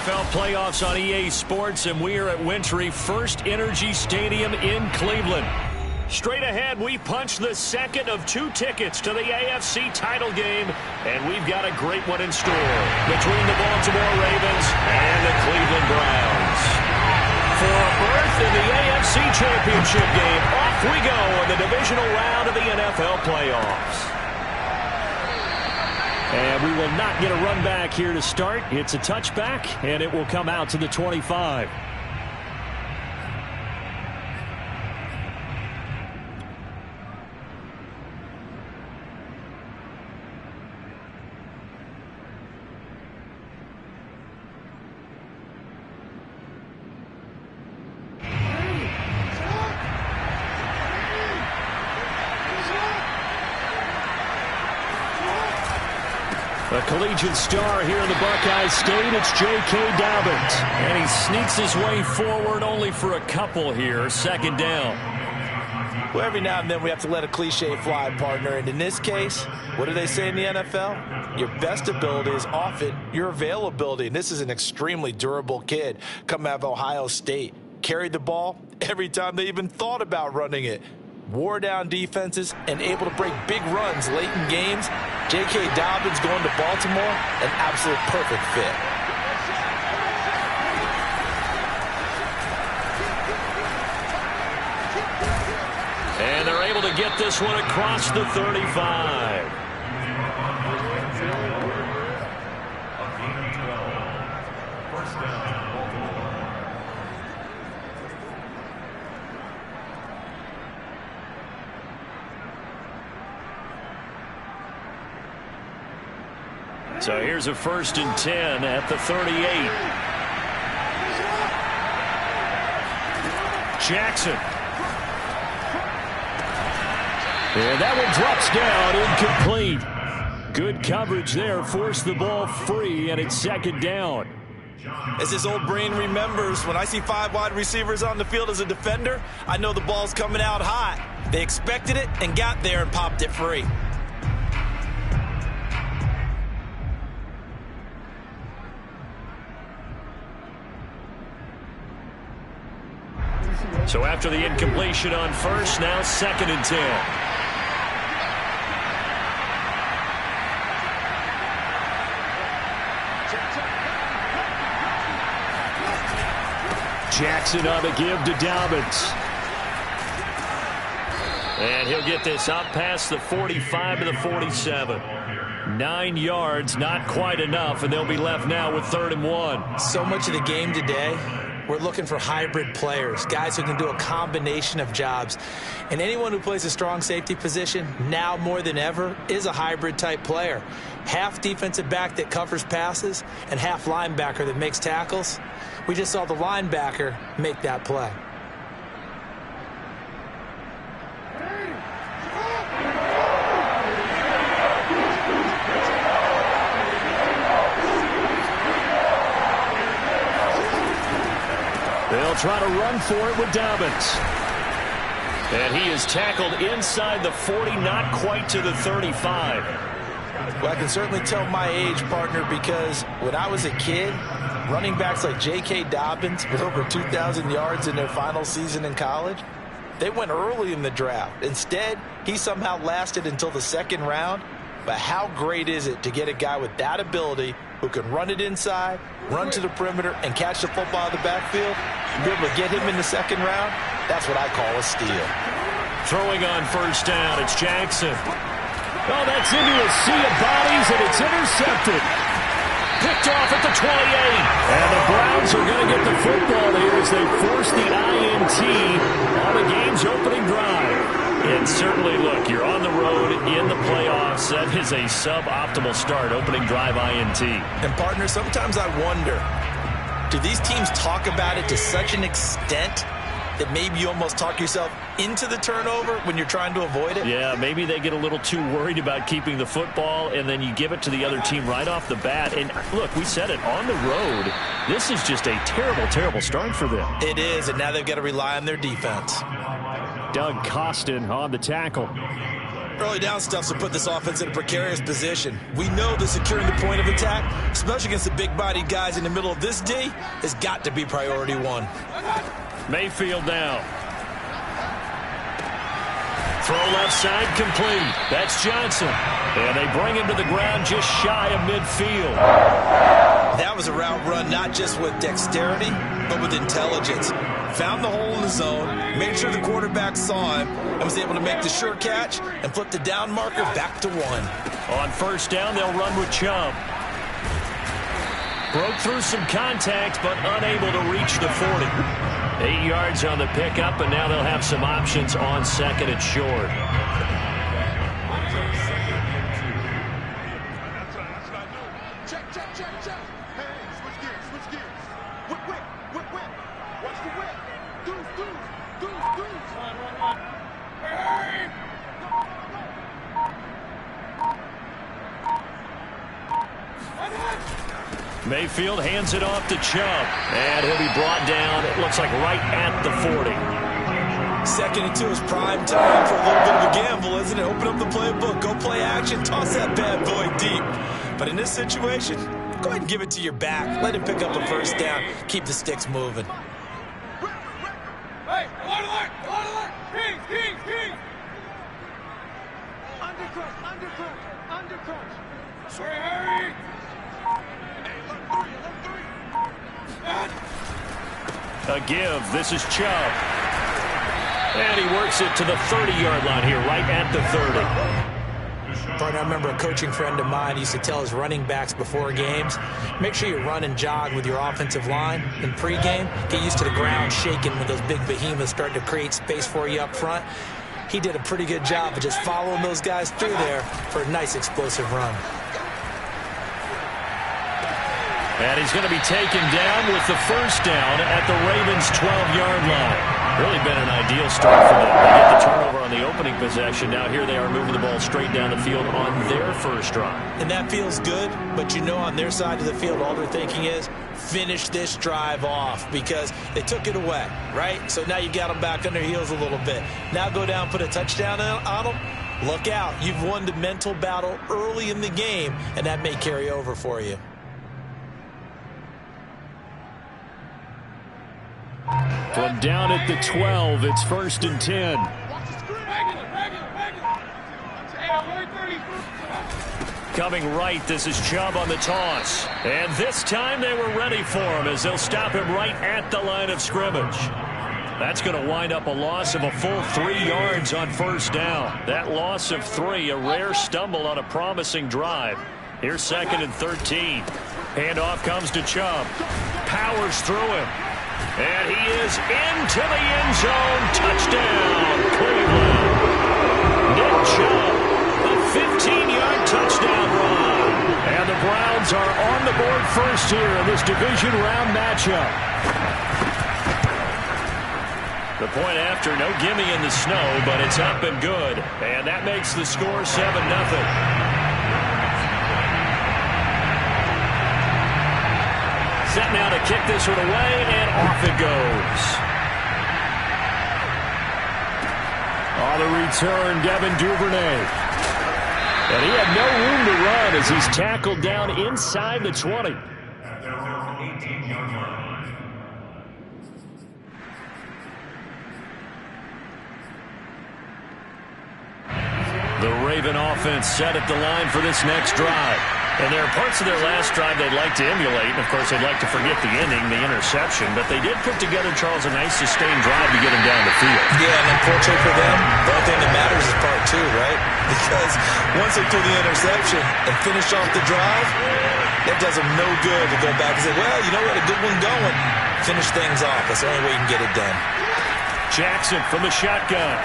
NFL playoffs on EA Sports, and we are at Wintry First Energy Stadium in Cleveland. Straight ahead, we punch the second of 2 tickets to the AFC title game, and we've got a great one in store between the Baltimore Ravens and the Cleveland Browns. For a berth in the AFC Championship game, off we go in the divisional round of the NFL playoffs. And we will not get a run back here to start. It's a touchback, and it will come out to the 25. A collegiate star here in the Buckeye State, it's J.K. Dobbins. And he sneaks his way forward only for a couple here, second down. Well, every now and then we have to let a cliche fly, partner. And in this case, what do they say in the NFL? Your best ability is often your availability. And this is an extremely durable kid coming out of Ohio State. Carried the ball every time they even thought about running it. Wore down defenses and able to break big runs late in games. J.K. Dobbins going to Baltimore, an absolute perfect fit. And they're able to get this one across the 35. So here's a 1st and 10 at the 38. Jackson. And that one drops down, incomplete. Good coverage there, forced the ball free, and it's second down. As his old brain remembers, when I see 5 wide receivers on the field as a defender, I know the ball's coming out hot. They expected it and got there and popped it free. So after the incompletion on first, now 2nd and 10. Jackson on the give to Dobbins. And he'll get this up past the 45 to the 47. 9 yards, not quite enough, and they'll be left now with 3rd and 1. So much of the game today, we're looking for hybrid players, guys who can do a combination of jobs. And anyone who plays a strong safety position, now more than ever, is a hybrid type player. Half defensive back that covers passes and half linebacker that makes tackles. We just saw the linebacker make that play. They'll try to run for it with Dobbins. And he is tackled inside the 40, not quite to the 35. Well, I can certainly tell my age, partner, because when I was a kid, running backs like J.K. Dobbins with over 2,000 yards in their final season in college, they went early in the draft. Instead, he somehow lasted until the 2nd round. But how great is it to get a guy with that ability who can run it inside, run to the perimeter, and catch the football in the backfield? And be able to get him in the 2nd round? That's what I call a steal. Throwing on first down, it's Jackson. Oh, that's into a sea of bodies, and it's intercepted. Picked off at the 28. And the Browns are going to get the football here as they force the INT on the game's opening drive. And certainly, look, you're on the road in the playoffs. That is a suboptimal start, opening drive INT. And, partner, sometimes I wonder, do these teams talk about it to such an extent that maybe you almost talk yourself into the turnover when you're trying to avoid it? Yeah, maybe they get a little too worried about keeping the football, and then you give it to the other team right off the bat. And, look, we said it, on the road, this is just a terrible, terrible start for them. It is, and now they've got to rely on their defense. Doug Costin on the tackle. Early down stuff to put this offense in a precarious position. We know that securing the point of attack, especially against the big-bodied guys in the middle of this D, has got to be priority one. Mayfield now. Throw left side complete. That's Johnson. And they bring him to the ground just shy of midfield. That was a route run not just with dexterity, but with intelligence. Found the hole in the zone, made sure the quarterback saw him, and was able to make the sure catch and flip the down marker back to 1. On first down, they'll run with Chubb. Broke through some contact, but unable to reach the 40. 8 yards on the pickup, and now they'll have some options on second and short. Mayfield hands it off to Chubb, and he'll be brought down, it looks like right at the 40. 2nd and 2 is prime time for a little bit of a gamble, isn't it? Open up the playbook, go play action, toss that bad boy deep. But in this situation, go ahead and give it to your back. Let him pick up a first down, keep the sticks moving. Hey, alert! King! Undercrush. Hurry! A give. This is Chubb. And he works it to the 30-yard line here, right at the 30. Partner, I remember a coaching friend of mine used to tell his running backs before games, make sure you run and jog with your offensive line in pregame. Get used to the ground shaking when those big behemoths start to create space for you up front. He did a pretty good job of just following those guys through there for a nice explosive run. And he's going to be taken down with the first down at the Ravens' 12-yard line. Really been an ideal start for them. They get the turnover on the opening possession. Now here they are moving the ball straight down the field on their first drive. And that feels good, but you know on their side of the field all they're thinking is finish this drive off because they took it away, right? So now you got them back on their heels a little bit. Now go down, put a touchdown on them. Look out. You've won the mental battle early in the game, and that may carry over for you. From down at the 12, it's 1st and 10. Coming right, this is Chubb on the toss. And this time they were ready for him as they'll stop him right at the line of scrimmage. That's going to wind up a loss of a full 3 yards on first down. That loss of 3, a rare stumble on a promising drive. Here's 2nd and 13. Handoff comes to Chubb. Powers through him. And he is into the end zone. Touchdown, Cleveland. Nick Chubb, a 15-yard touchdown run. And the Browns are on the board first here in this division round matchup. The point after, no gimme in the snow, but it's up and good. And that makes the score 7-0. Set now to kick this one away, and off it goes. On the return, Devin Duvernay. And he had no room to run as he's tackled down inside the 20. The Raven offense set at the line for this next drive. And there are parts of their last drive they'd like to emulate. And, of course, they'd like to forget the ending, the interception. But they did put together, Charles, a nice sustained drive to get him down the field. Yeah, and unfortunately for them, the only thing that matters is part 2, right? Because once they threw the interception and finish off the drive, that does them no good to go back and say, well, you know, we had a good one going. Finish things off. That's the only way you can get it done. Jackson from the shotgun.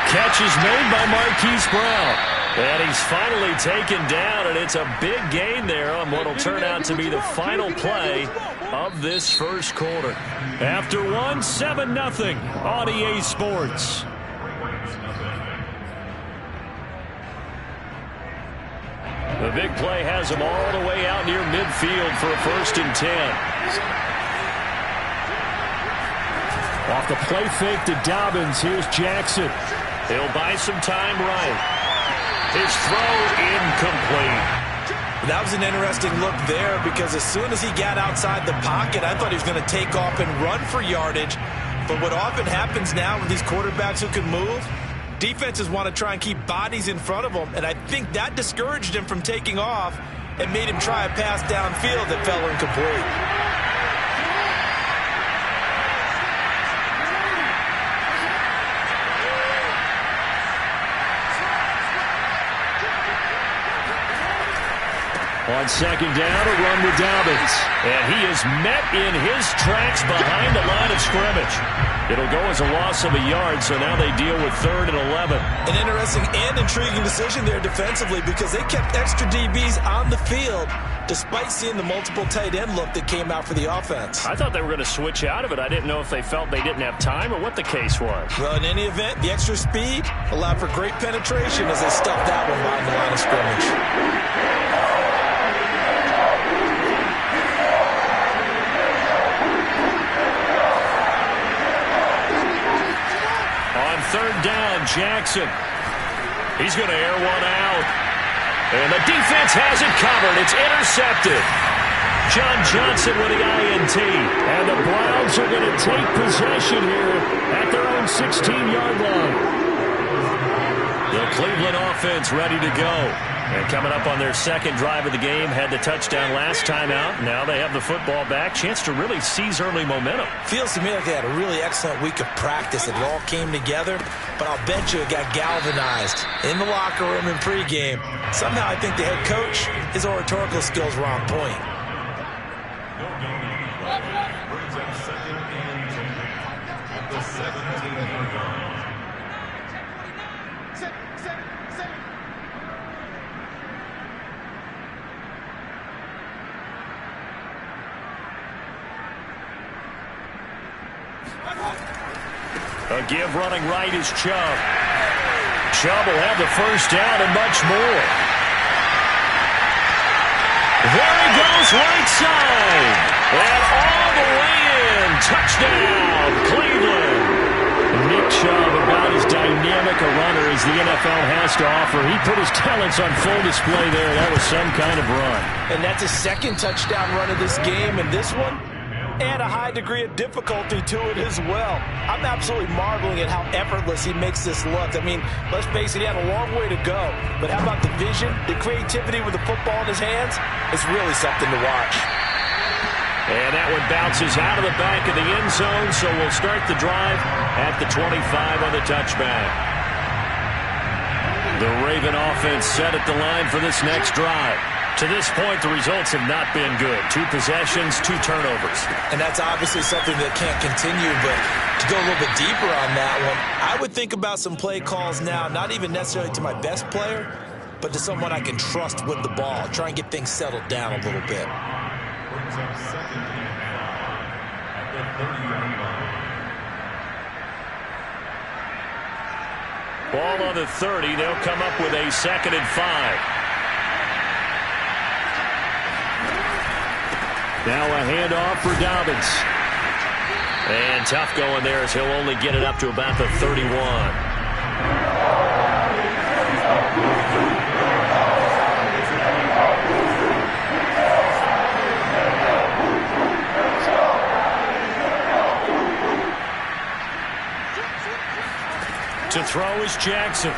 Catch is made by Marquise Brown. And he's finally taken down, and it's a big gain there on what will turn out to be the final play of this first quarter. After 7-0 on EA Sports. The big play has him all the way out near midfield for a 1st and 10. Off the play fake to Dobbins, here's Jackson. He'll buy some time right. His throw incomplete. That was an interesting look there because as soon as he got outside the pocket, I thought he was going to take off and run for yardage. But what often happens now with these quarterbacks who can move, defenses want to try and keep bodies in front of them, and I think that discouraged him from taking off and made him try a pass downfield that fell incomplete. On second down, a run with Dobbins. And he is met in his tracks behind the line of scrimmage. It'll go as a loss of a yard, so now they deal with 3rd and 11. An interesting and intriguing decision there defensively because they kept extra DBs on the field despite seeing the multiple tight end look that came out for the offense. I thought they were going to switch out of it. I didn't know if they felt they didn't have time or what the case was. Well, in any event, the extra speed allowed for great penetration as they stuffed that one behind the line of scrimmage. Third down, Jackson. He's going to air one out. And the defense has it covered. It's intercepted. John Johnson with the INT. And the Browns are going to take possession here at their own 16-yard line. The Cleveland offense ready to go. And coming up on their second drive of the game, had the touchdown last time out. Now they have the football back. Chance to really seize early momentum. Feels to me like they had a really excellent week of practice. It all came together, but I'll bet you it got galvanized in the locker room in pregame. Somehow I think the head coach, his oratorical skills were on point. Brings up 2nd and 10 at the 17-yard line. A give running right is Chubb. Chubb will have the first down and much more. There he goes right side. And all the way in. Touchdown, Cleveland. Nick Chubb, about as dynamic a runner as the NFL has to offer. He put his talents on full display there. That was some kind of run. And that's his second touchdown run of this game. And this one, and a high degree of difficulty to it as well. I'm absolutely marveling at how effortless he makes this look. I mean, let's face it, he had a long way to go. But how about the vision, the creativity with the football in his hands? It's really something to watch. And that one bounces out of the back of the end zone, so we'll start the drive at the 25 on the touchback. The Raven offense set at the line for this next drive. To this point, the results have not been good. 2 possessions, 2 turnovers. And that's obviously something that can't continue, but to go a little bit deeper on that one, I would think about some play calls now, not even necessarily to my best player, but to someone I can trust with the ball. Try and get things settled down a little bit. Brings up 2nd and 5 at the 30-yard line. Ball on the 30. They'll come up with a 2nd and 5. Now a handoff for Dobbins. And tough going there as he'll only get it up to about the 31. To throw is Jackson.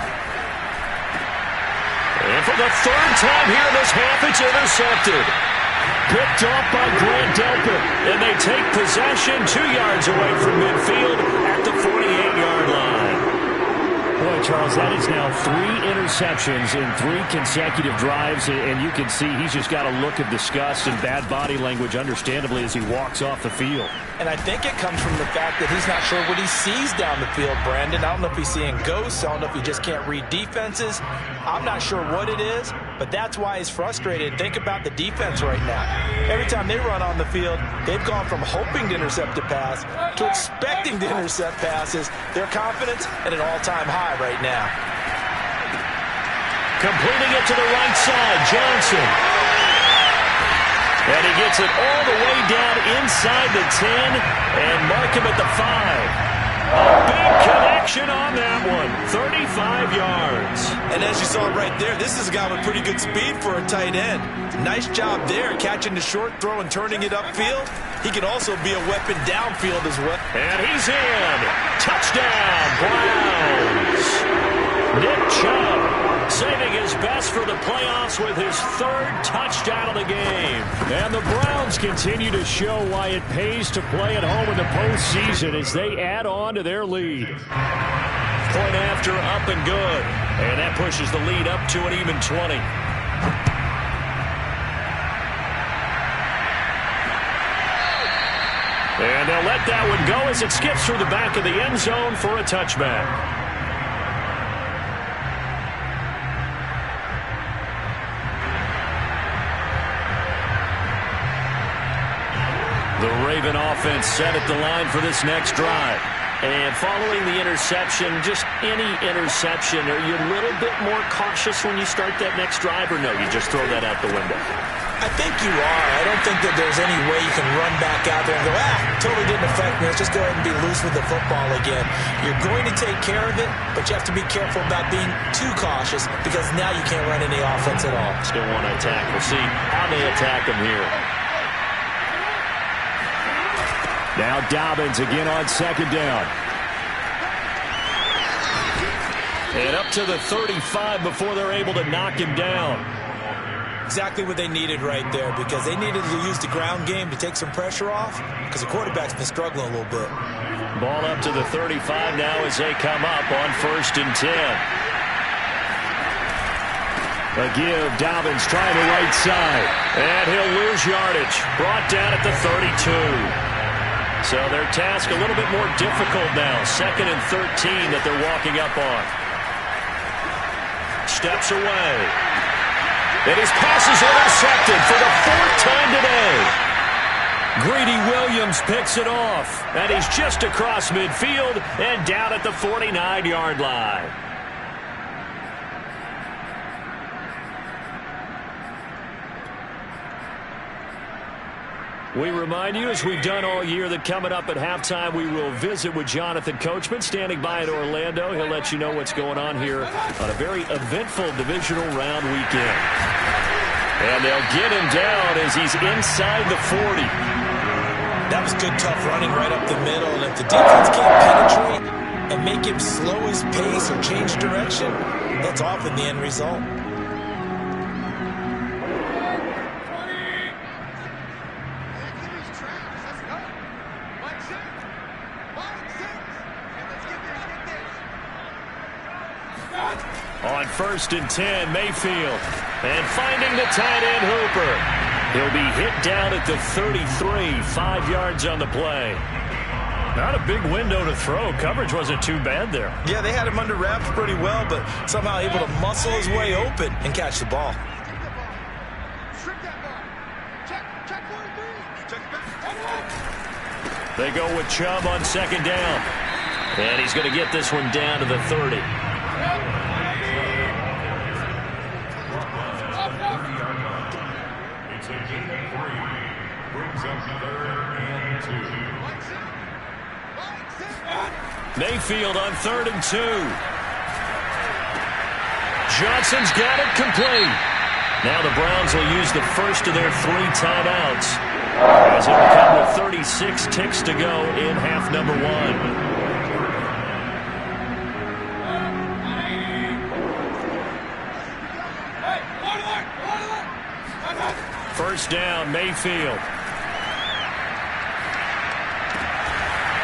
And for the 3rd time here in this half, it's intercepted. Picked off by Grant Delpit. And they take possession 2 yards away from midfield at the 48-yard line. Boy, Charles, that is now 3 interceptions in 3 consecutive drives. And you can see he's just got a look of disgust and bad body language, understandably, as he walks off the field. And I think it comes from the fact that he's not sure what he sees down the field, Brandon. I don't know if he's seeing ghosts. I don't know if he just can't read defenses. I'm not sure what it is, but that's why he's frustrated. Think about the defense right now. Every time they run on the field, they've gone from hoping to intercept a pass to expecting to intercept passes. Their confidence at an all-time high right now. Completing it to the right side, Johnson. And he gets it all the way down inside the 10 and mark him at the 5. A big connection on that one. 35 yards. And as you saw right there, this is a guy with pretty good speed for a tight end. Nice job there, catching the short throw and turning it upfield. He can also be a weapon downfield as well. And he's in. Touchdown, Browns. Nick Chubb saving his best for the playoffs with his third touchdown of the game. And the Browns continue to show why it pays to play at home in the postseason as they add on to their lead. Point after, up and good. And that pushes the lead up to an even 20. And they'll let that one go as it skips through the back of the end zone for a touchback. The Raven offense set at the line for this next drive. And following the interception, just any interception, are you a little bit more cautious when you start that next drive, or no, you just throw that out the window? I think you are. I don't think that there's any way you can run back out there and go, totally didn't affect me. Let's just go ahead and be loose with the football again. You're going to take care of it, but you have to be careful about being too cautious because now you can't run any offense at all. Still want to attack. We'll see how they attack him here. Now Dobbins again on second down. And up to the 35 before they're able to knock him down. Exactly what they needed right there because they needed to use the ground game to take some pressure off because the quarterback's been struggling a little bit. Ball up to the 35 now as they come up on 1st and 10. A give, Dobbins trying the right side. And he'll lose yardage. Brought down at the 32. So their task a little bit more difficult now. 2nd and 13 that they're walking up on. Steps away. And his pass is intercepted for the 4th time today. Greedy Williams picks it off. And he's just across midfield and down at the 49-yard line. We remind you, as we've done all year, that coming up at halftime, we will visit with Jonathan Coachman, standing by in Orlando. He'll let you know what's going on here on a very eventful divisional round weekend. And they'll get him down as he's inside the 40. That was good, tough running right up the middle. And if the defense can't penetrate and make him slow his pace or change direction, that's often the end result. On 1st and 10, Mayfield. And finding the tight end, Hooper. He'll be hit down at the 33, 5 yards on the play. Not a big window to throw. Coverage wasn't too bad there. Yeah, they had him under wraps pretty well, but somehow able to muscle his way open and catch the ball. They go with Chubb on 2nd down. And he's going to get this one down to the 30. It's a gain of 3. Brings up 3rd and 2. Mayfield on 3rd and 2. Johnson's got it complete. Now the Browns will use the first of their 3 timeouts as it will come with 36 ticks to go in half number 1. First down, Mayfield.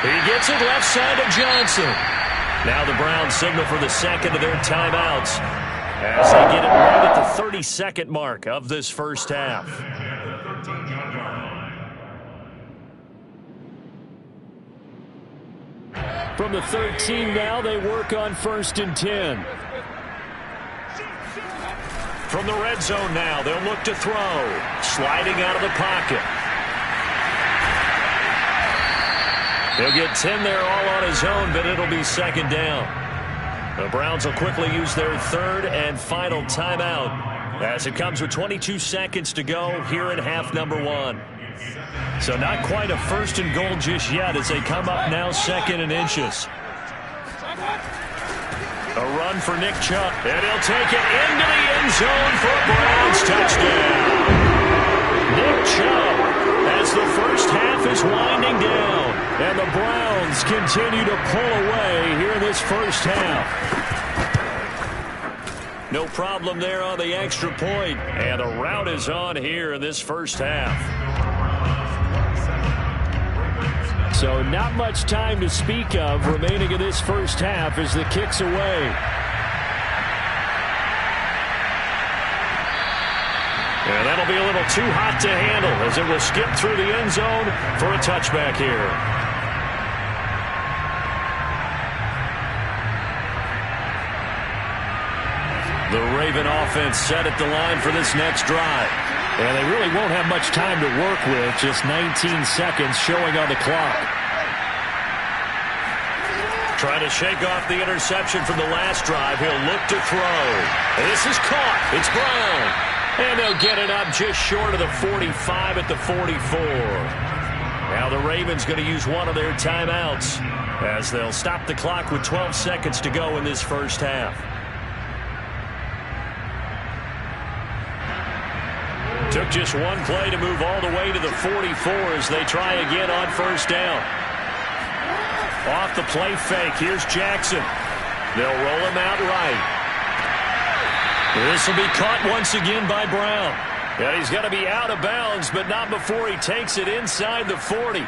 He gets it left side of Johnson. Now the Browns signal for the 2nd of their timeouts as they get it right at the 32nd mark of this first half. From the 13 now, they work on 1st and 10. From the red zone now, they'll look to throw. Sliding out of the pocket. He'll get 10 there all on his own, but it'll be 2nd down. The Browns will quickly use their 3rd and final timeout as it comes with 22 seconds to go here in half number 1. So not quite a 1st and goal just yet as they come up now 2nd and inches. A run for Nick Chubb, and he'll take it into the end zone for a Browns touchdown. Nick Chubb, as the first half is winding down, and the Browns continue to pull away here in this first half. No problem there on the extra point, and a rout is on here in this first half. So not much time to speak of remaining in this first half as the kick's away. And that'll be a little too hot to handle as it will skip through the end zone for a touchback here. The Raven offense set at the line for this next drive. And they really won't have much time to work with, just 19 seconds showing on the clock. Trying to shake off the interception from the last drive. He'll look to throw. This is caught. It's Brown. And they'll get it up just short of the 45 at the 44. Now the Ravens going to use one of their timeouts as they'll stop the clock with 12 seconds to go in this first half. Took just one play to move all the way to the 44 as they try again on first down. Off the play fake, here's Jackson. They'll roll him out right. This will be caught once again by Brown. And he's going to be out of bounds, but not before he takes it inside the 40.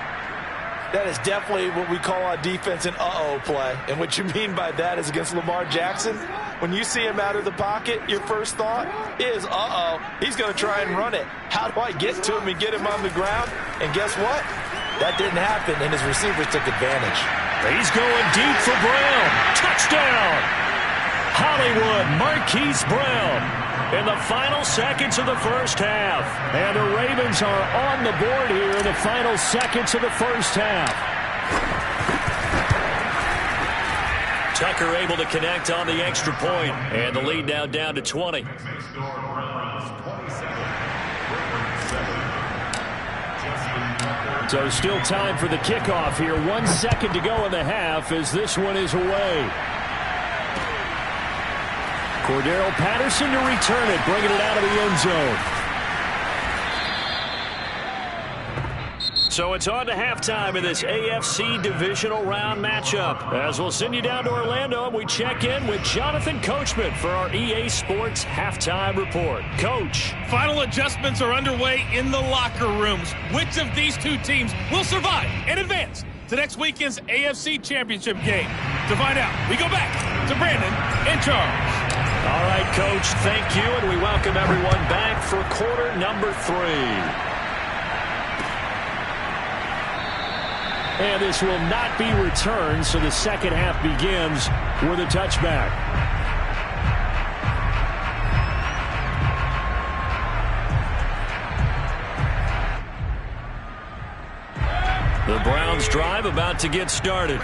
That is definitely what we call on defense an uh-oh play. And what you mean by that is against Lamar Jackson, when you see him out of the pocket, your first thought is, uh-oh, he's going to try and run it. How do I get to him and get him on the ground? And guess what? That didn't happen, and his receivers took advantage. He's going deep for Brown. Touchdown! Hollywood Marquise Brown in the final seconds of the first half. And the Ravens are on the board here in the final seconds of the first half. Tucker able to connect on the extra point, and the lead now down to 20. So still time for the kickoff here. 1 second to go in the half as this one is away. Cordero Patterson to return it, bringing it out of the end zone. So it's on to halftime in this AFC Divisional Round matchup. As we'll send you down to Orlando, and we check in with Jonathan Coachman for our EA Sports Halftime Report. Coach. Final adjustments are underway in the locker rooms. Which of these two teams will survive and advance to next weekend's AFC Championship game? To find out, we go back to Brandon and Charles. All right, Coach, thank you, and we welcome everyone back for quarter number 3. And this will not be returned, so the second half begins with a touchback. The Browns drive about to get started.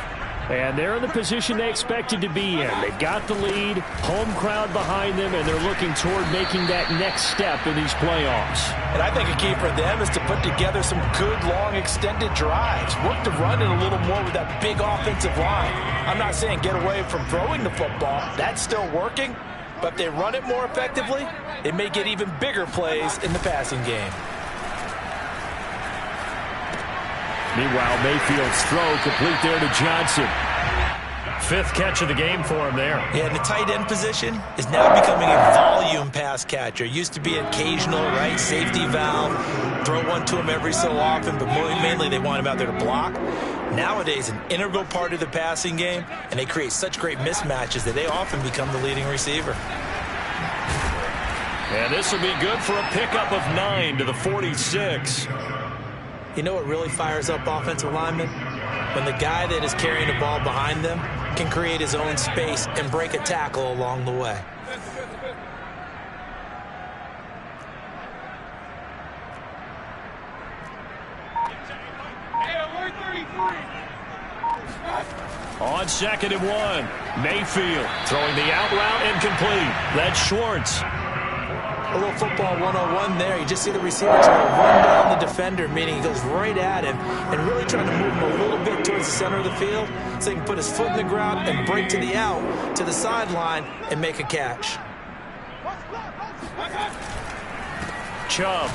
And they're in the position they expected to be in. They've got the lead, home crowd behind them, and they're looking toward making that next step in these playoffs. And I think a key for them is to put together some good, long, extended drives. Work to run it a little more with that big offensive line. I'm not saying get away from throwing the football. That's still working. But if they run it more effectively, it may get even bigger plays in the passing game. Meanwhile, Mayfield's throw complete there to Johnson. 5th catch of the game for him there. Yeah, and the tight end position is now becoming a volume pass catcher. Used to be occasional, right, safety valve. Throw one to him every so often, but mainly they want him out there to block. Nowadays, an integral part of the passing game, and they create such great mismatches that they often become the leading receiver. And this will be good for a pickup of 9 to the 46. You know what really fires up offensive linemen? When the guy that is carrying the ball behind them can create his own space and break a tackle along the way. On 2nd and 1, Mayfield throwing the out route incomplete. That's Schwartz. A little football 101 there. You just see the receiver trying to run down the defender, meaning he goes right at him and really trying to move him a little bit towards the center of the field so he can put his foot in the ground and break to the out, to the sideline, and make a catch. Chubb.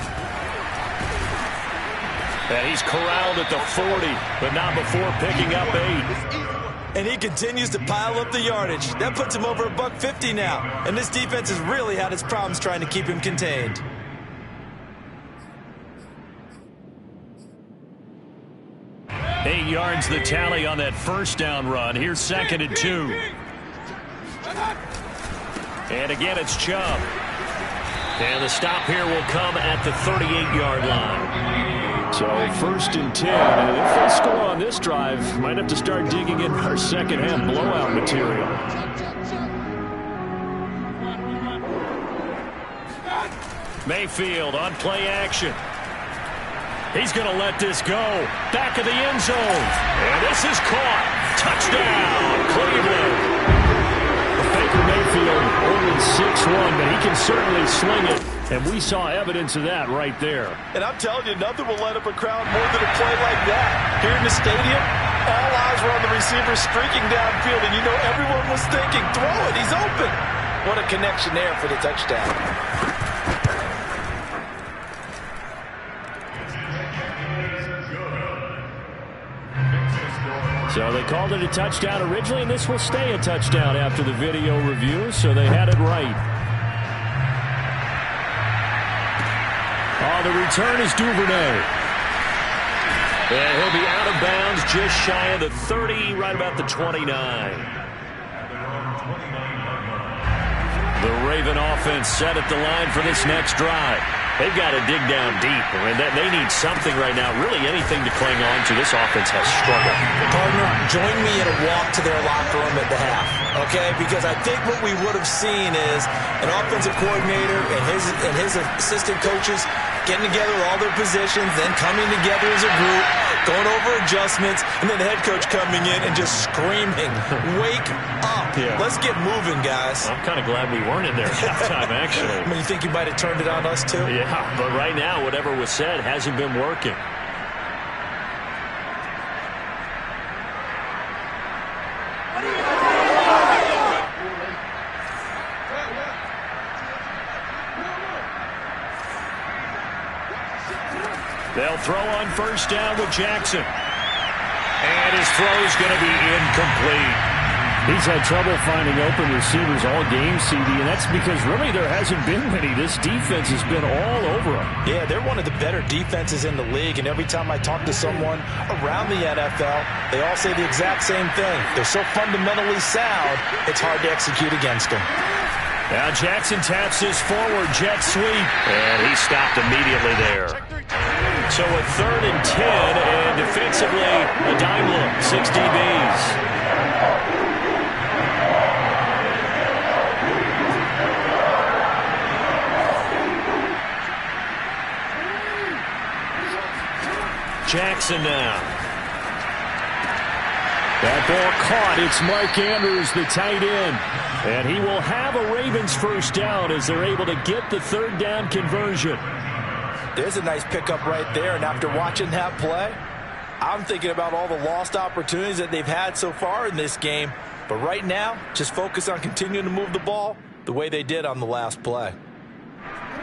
And he's corralled at the 40, but not before picking up 8. And he continues to pile up the yardage. That puts him over $150 now. And this defense has really had its problems trying to keep him contained. Eight yards the tally on that first down run. Here's 2nd and 2. And again, it's Chubb. And the stop here will come at the 38-yard line. So 1st and 10, and if they score on this drive, might have to start digging in our second-half blowout material. Mayfield on play action. He's going to let this go. Back of the end zone. And this is caught. Touchdown, Cleveland. Baker Mayfield only 6'1", but he can certainly sling it. And we saw evidence of that right there. And I'm telling you, nothing will light up a crowd more than a play like that. Here in the stadium, all eyes were on the receiver streaking downfield, and you know everyone was thinking, throw it, he's open. What a connection there for the touchdown. So they called it a touchdown originally, and this will stay a touchdown after the video review, so they had it right. Oh, the return is Duvernay. And he'll be out of bounds just shy of the 30, right about the 29. The Raven offense set at the line for this next drive. They've got to dig down deep. I mean, they need something right now, really anything to cling on to. This offense has struggled. Partner, join me in a walk to their locker room at the half, okay? Because I think what we would have seen is an offensive coordinator and his assistant coaches getting together with all their positions, then coming together as a group, going over adjustments, and then the head coach coming in and just screaming, wake up. Yeah. Let's get moving, guys. I'm kind of glad we weren't in there at halftime, actually. I mean, you think you might have turned it on us, too? Yeah, but right now, whatever was said hasn't been working. They'll throw on first down with Jackson. And his throw is going to be incomplete. He's had trouble finding open receivers all game, CD, and that's because really there hasn't been many. This defense has been all over them. Yeah, they're one of the better defenses in the league, and every time I talk to someone around the NFL, they all say the exact same thing. They're so fundamentally sound, it's hard to execute against them. Now Jackson taps his forward jet sweep, and he stopped immediately there. So a 3rd and 10, and defensively, a dime look, 6 DBs. Jackson now. That ball caught. It's Mike Andrews, the tight end. And he will have a Ravens first down as they're able to get the 3rd down conversion. There's a nice pickup right there, and after watching that play, I'm thinking about all the lost opportunities that they've had so far in this game. But right now, just focus on continuing to move the ball the way they did on the last play.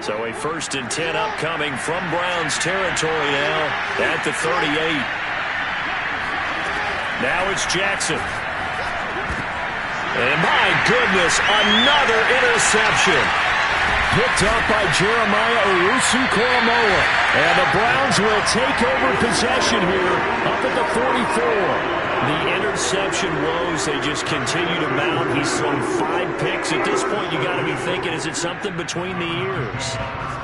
So a 1st and 10 upcoming from Browns territory now at the 38. Now it's Jackson. And my goodness, another interception. Picked up by Jeremiah Owusu-Koramoah. And the Browns will take over possession here up at the 44. The interception woes, they just continue to mount. He's thrown 5 picks. At this point, you got to be thinking, is it something between the ears?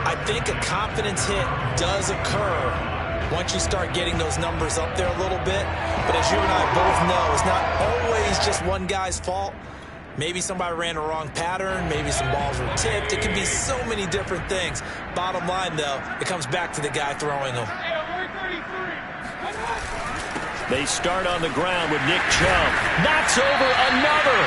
I think a confidence hit does occur once you start getting those numbers up there a little bit. But as you and I both know, it's not always just one guy's fault. Maybe somebody ran a wrong pattern. Maybe some balls were tipped. It can be so many different things. Bottom line, though, it comes back to the guy throwing them. They start on the ground with Nick Chubb. Knocks over another.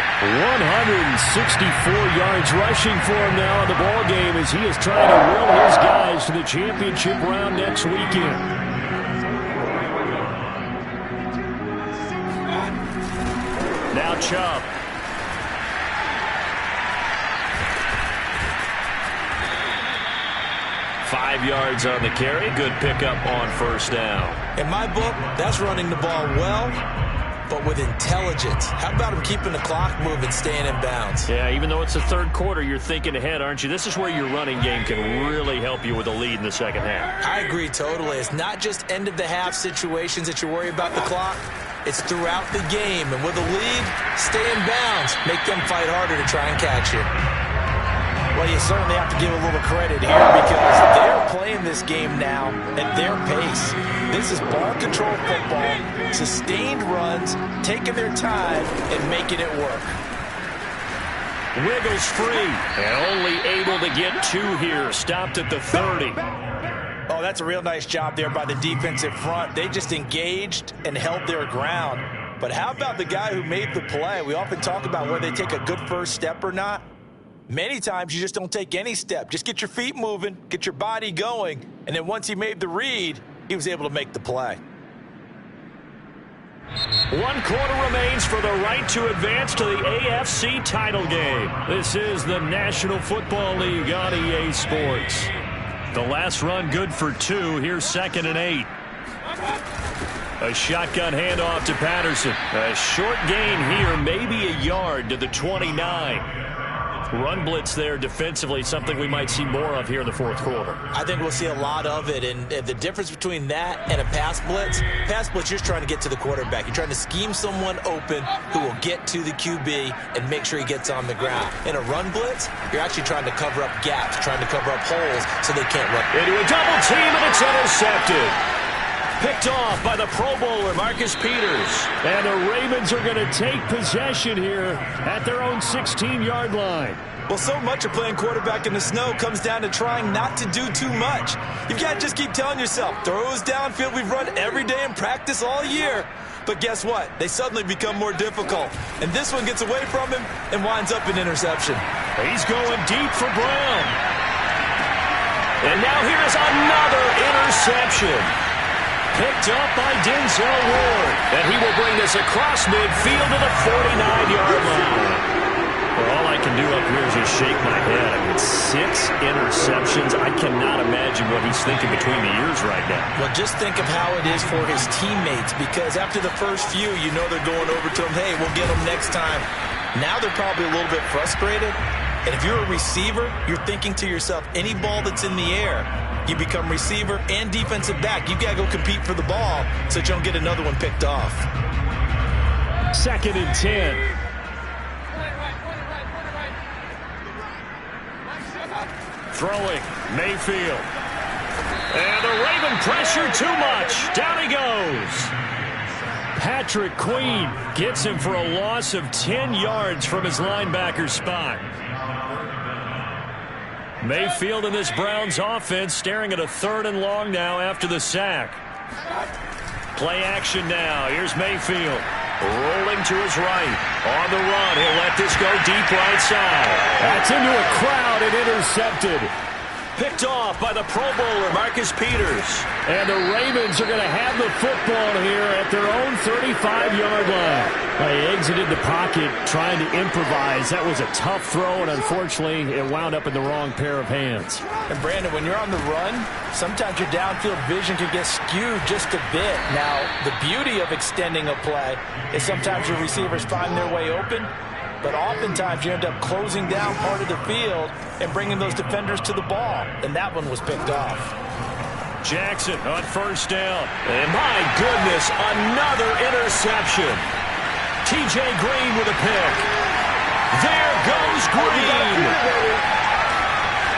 164 yards rushing for him now in the ball game as he is trying to will his guys to the championship round next weekend. Now Chubb. Five yards on the carry. Good pickup on first down. In my book, that's running the ball well, but with intelligence. How about him keeping the clock moving, staying in bounds? Yeah, even though it's the third quarter, you're thinking ahead, aren't you? This is where your running game can really help you with a lead in the second half. I agree totally. It's not just end-of-the-half situations that you worry about the clock. It's throughout the game. And with a lead, stay in bounds. Make them fight harder to try and catch you. Well, you certainly have to give a little credit here because they're playing this game now at their pace. This is ball control football, sustained runs, taking their time and making it work. Wiggles free and only able to get two here. Stopped at the 30. Oh, that's a real nice job there by the defensive front. They just engaged and held their ground. But how about the guy who made the play? We often talk about whether they take a good first step or not. Many times you just don't take any step. Just get your feet moving, get your body going, and then once he made the read, he was able to make the play. 1 quarter remains for the right to advance to the AFC title game. This is the National Football League on EA Sports. The last run good for 2. Here's 2nd and 8. A shotgun handoff to Patterson. A short gain here, maybe a yard to the 29. Run blitz there defensively, something we might see more of here in the fourth quarter. I think we'll see a lot of it, and the difference between that and a pass blitz, you're just trying to get to the quarterback. You're trying to scheme someone open who will get to the QB and make sure he gets on the ground. In a run blitz, you're actually trying to cover up gaps, trying to cover up holes so they can't run. Into a double team, and it's intercepted. Picked off by the Pro Bowler, Marcus Peters. And the Ravens are going to take possession here at their own 16-yard line. Well, so much of playing quarterback in the snow comes down to trying not to do too much. You've got to just keep telling yourself, throws downfield we've run every day in practice all year. But guess what? They suddenly become more difficult. And this one gets away from him and winds up an interception. He's going deep for Brown. And now here's another interception. Picked up by Denzel Ward. And he will bring this across midfield to the 49-yard line. Well, all I can do up here is just shake my head. I mean, 6 interceptions. I cannot imagine what he's thinking between the ears right now. Well, just think of how it is for his teammates, because after the first few, you know they're going over to him, hey, we'll get him next time. Now they're probably a little bit frustrated. And if you're a receiver, you're thinking to yourself, any ball that's in the air, you become receiver and defensive back. You've got to go compete for the ball so that you don't get another one picked off. 2nd and 10. Throwing, Mayfield. And the Raven pressure too much. Down he goes. Patrick Queen gets him for a loss of 10 yards from his linebacker spot. Mayfield in this Browns offense staring at a 3rd and long now after the sack. Play action now. Here's Mayfield. Rolling to his right. On the run. He'll let this go deep right side. That's into a crowd and intercepted. Picked off by the Pro Bowler, Marcus Peters. And the Ravens are going to have the football here at their own 35-yard line. They exited the pocket trying to improvise. That was a tough throw, and unfortunately, it wound up in the wrong pair of hands. And, Brandon, when you're on the run, sometimes your downfield vision can get skewed just a bit. Now, the beauty of extending a play is sometimes your receivers find their way open, but oftentimes you end up closing down part of the field and bringing those defenders to the ball, and that one was picked off. Jackson on first down. And my goodness, another interception. T.J. Green with a pick. There goes Green.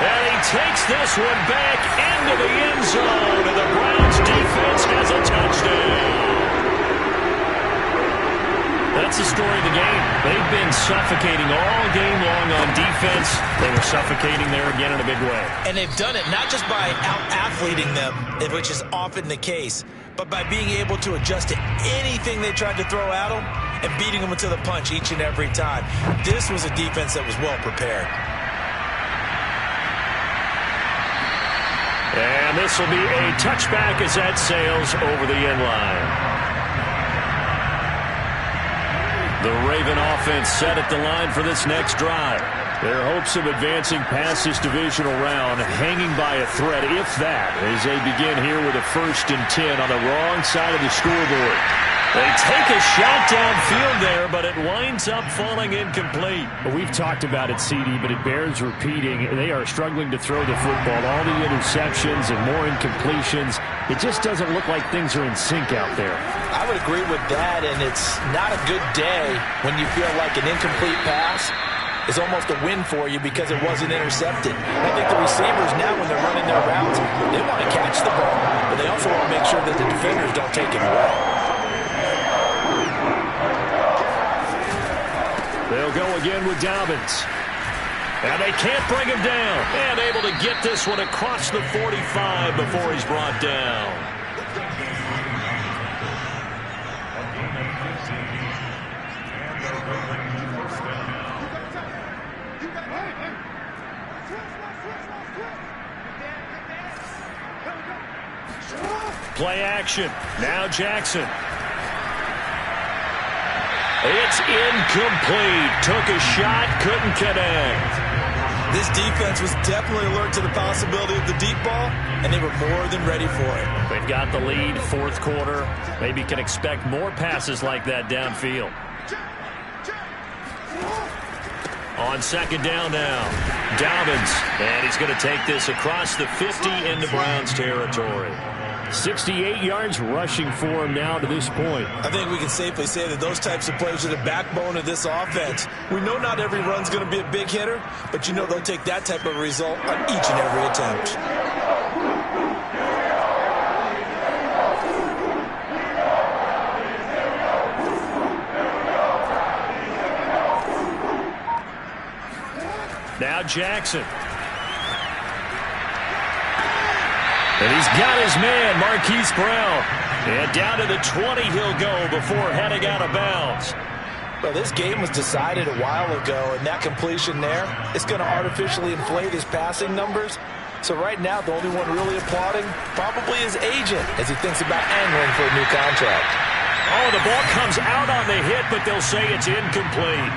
And he takes this one back into the end zone, and the Browns defense has a touchdown. That's the story of the game. They've been suffocating all game long on defense. They were suffocating there again in a big way. And they've done it not just by out-athleting them, which is often the case, but by being able to adjust to anything they tried to throw at them and beating them to the punch each and every time. This was a defense that was well prepared. And this will be a touchback as that sails over the end line. The Raven offense set at the line for this next drive. Their hopes of advancing past this divisional round hanging by a thread, if that, as they begin here with a 1st and 10 on the wrong side of the scoreboard. They take a shot downfield there, but it winds up falling incomplete. Well, we've talked about it, CD, but it bears repeating. They are struggling to throw the football. All the interceptions and more incompletions. It just doesn't look like things are in sync out there. I would agree with that, and it's not a good day when you feel like an incomplete pass is almost a win for you because it wasn't intercepted. I think the receivers now, when they're running their routes, they want to catch the ball, but they also want to make sure that the defenders don't take it away. They'll go again with Dobbins. And they can't bring him down. And able to get this one across the 45 before he's brought down. Play action. Now Jackson. It's incomplete. Took a shot, couldn't connect. This defense was definitely alert to the possibility of the deep ball, and they were more than ready for it. They've got the lead, 4th quarter. Maybe can expect more passes like that downfield. On 2nd down now, Dobbins. And he's going to take this across the 50 into Browns territory. 68 yards rushing for him now to this point. I think we can safely say that those types of plays are the backbone of this offense. We know not every run's going to be a big hitter, but you know they'll take that type of result on each and every attempt. Now Jackson. And he's got his man, Marquise Brown. And down to the 20 he'll go before heading out of bounds. Well, this game was decided a while ago, and that completion there, it's going to artificially inflate his passing numbers. So right now, the only one really applauding probably his agent as he thinks about angling for a new contract. Oh, the ball comes out on the hit, but they'll say it's incomplete.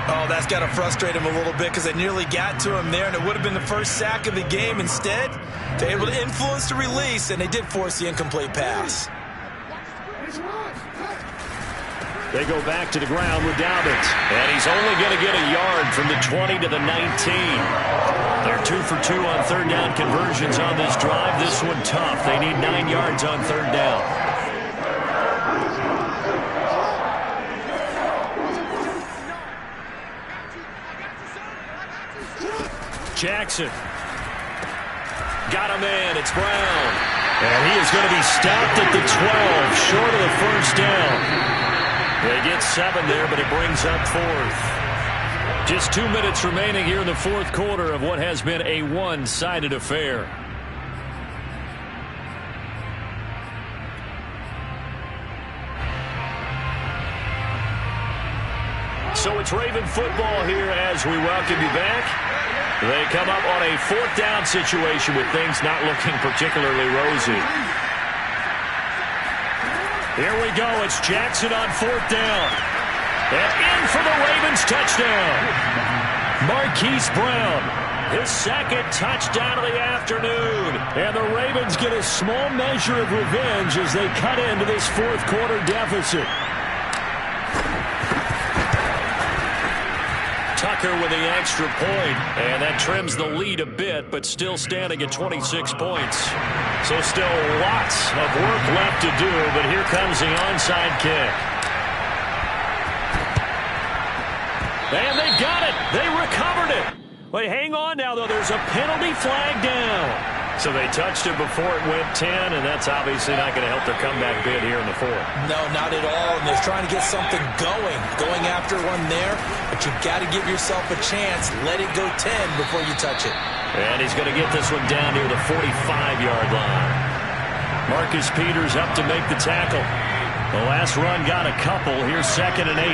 Oh, that's got to frustrate him a little bit because they nearly got to him there, and it would have been the first sack of the game. Instead, they're able to influence the release, and they did force the incomplete pass. They go back to the ground with Dobbins, and he's only going to get a yard from the 20 to the 19. They're 2 for 2 on 3rd down conversions on this drive. This one tough. They need 9 yards on 3rd down. Jackson. Got a man. It's Brown. And he is going to be stopped at the 12, short of the 1st down. They get 7 there, but it brings up 4th. Just 2 minutes remaining here in the 4th quarter of what has been a one-sided affair. So it's Raven football here as we welcome you back. They come up on a 4th down situation with things not looking particularly rosy. Here we go. It's Jackson on 4th down. And in for the Ravens touchdown. Marquise Brown, his 2nd touchdown of the afternoon. And the Ravens get a small measure of revenge as they cut into this 4th quarter deficit. Tucker with the extra point, and that trims the lead a bit, but still standing at 26 points. So still lots of work left to do, but here comes the onside kick. And they got it. They recovered it. Wait, hang on now, though. There's a penalty flag down. So they touched it before it went 10, and that's obviously not going to help their comeback bid here in the 4th. No, not at all. And they're trying to get something going after one there. But you've got to give yourself a chance. Let it go 10 before you touch it. And he's going to get this one down near the 45-yard line. Marcus Peters up to make the tackle. The last run got a couple. Here's 2nd and 8.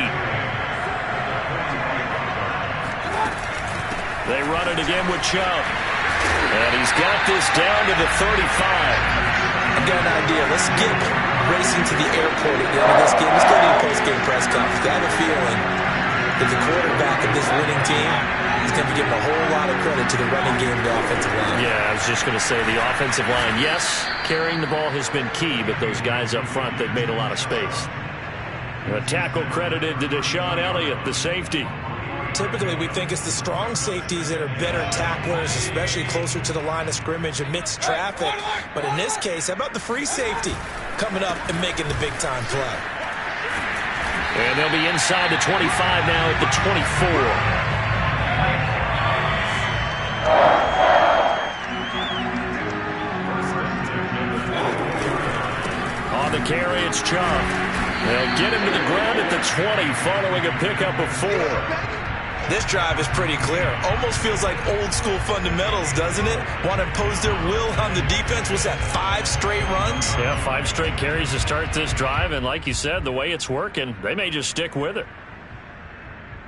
They run it again with Chubb. And he's got this down to the 35. I've got an idea. Let's get racing to the airport at the end of this game. Let's go to a post-game press conference. I have a feeling that the quarterback of this winning team is going to be given a whole lot of credit to the running game and the offensive line. Yeah, I was just going to say the offensive line. Yes, carrying the ball has been key, but those guys up front, they've made a lot of space. A tackle credited to Deshaun Elliott, the safety. Typically, we think it's the strong safeties that are better tacklers, especially closer to the line of scrimmage amidst traffic. But in this case, how about the free safety coming up and making the big-time play? And they'll be inside the 25 now at the 24. On the carry, it's Chubb. They'll get him to the ground at the 20 following a pickup of 4. This drive is pretty clear. Almost feels like old-school fundamentals, doesn't it? Want to impose their will on the defense. Was that 5 straight runs? Yeah, 5 straight carries to start this drive, and like you said, the way it's working, they may just stick with it.